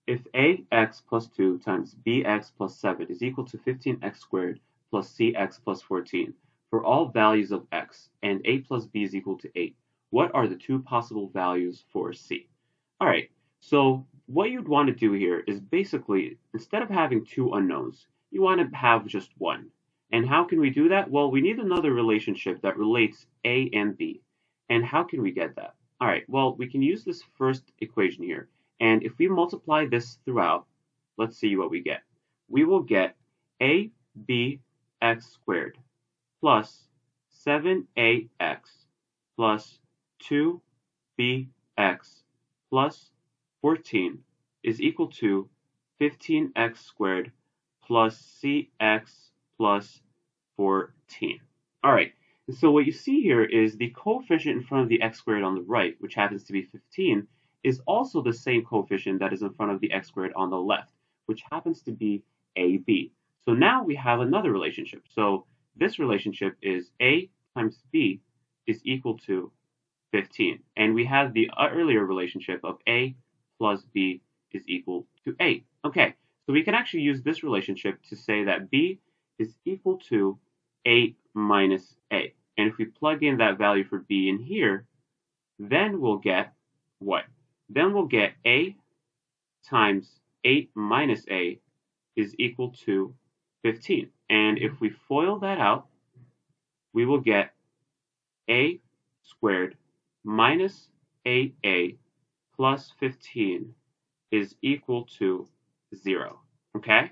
If ax plus 2 times bx plus 7 is equal to 15x squared plus cx plus 14 for all values of x, and a plus b is equal to 8, what are the two possible values for c? All right, so what you'd want to do here is basically, instead of having two unknowns, you want to have just one. And how can we do that? Well, we need another relationship that relates a and b. And how can we get that? All right, well, we can use this first equation here. And if we multiply this throughout, let's see what we get. We will get abx squared plus 7ax plus 2bx plus 14 is equal to 15x squared plus cx plus 14. All right, and so what you see here is the coefficient in front of the x squared on the right, which happens to be 15, is also the same coefficient that is in front of the x squared on the left, which happens to be ab. So now we have another relationship. So this relationship is a times b is equal to 15. And we have the earlier relationship of a plus b is equal to 8. Okay, so we can actually use this relationship to say that b is equal to 8 minus a. And if we plug in that value for b in here, then we'll get what? Then we'll get a times 8 minus a is equal to 15. And if we FOIL that out, we will get a squared minus 8a plus 15 is equal to 0. Okay?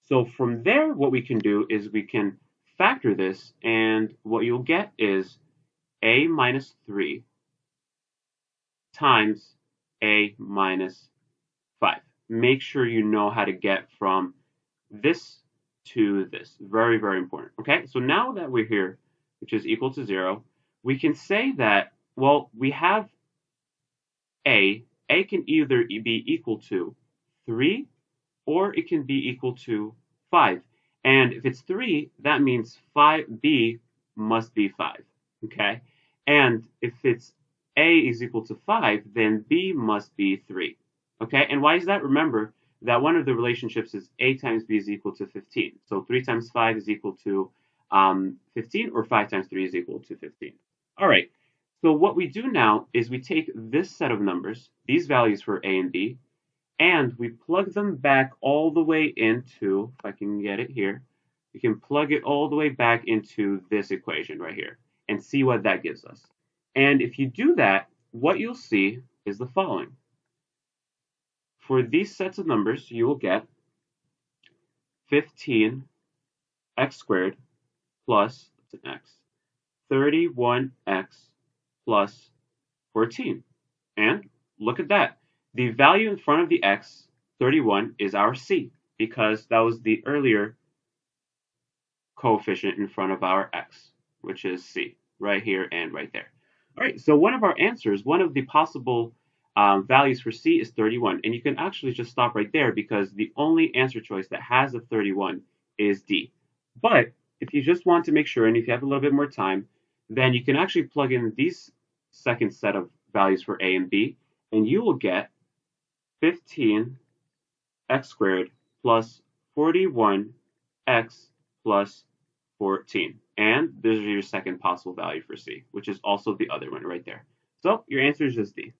So from there, what we can do is we can factor this, and what you'll get is a minus 3 times a minus 5. Make sure you know how to get from this to this. Very, very important. Okay, so now that we're here, which is equal to 0, we can say that, well, we have a. A can either be equal to 3 or it can be equal to 5. And if it's 3, that means 5b must be 5. Okay? And if it's a is equal to 5, then b must be 3. Okay? And why is that? Remember that one of the relationships is a times b is equal to 15. So 3 times 5 is equal to 15, or 5 times 3 is equal to 15. All right. So what we do now is we take this set of numbers, these values for a and b, and we plug them back all the way into, if I can get it here, we can plug it all the way back into this equation right here and see what that gives us. And if you do that, what you'll see is the following. For these sets of numbers, you will get 15x squared plus, what's an x, 31x plus 14. And look at that. The value in front of the x, 31, is our c, because that was the earlier coefficient in front of our x, which is c, right here and right there. All right, so one of our answers, one of the possible values for c is 31. And you can actually just stop right there because the only answer choice that has a 31 is D. But if you just want to make sure, and if you have a little bit more time, then you can actually plug in these second set of values for a and b, and you will get 15x squared plus 41x plus 14. And there's your second possible value for c, which is also the other one right there. So your answer is just D.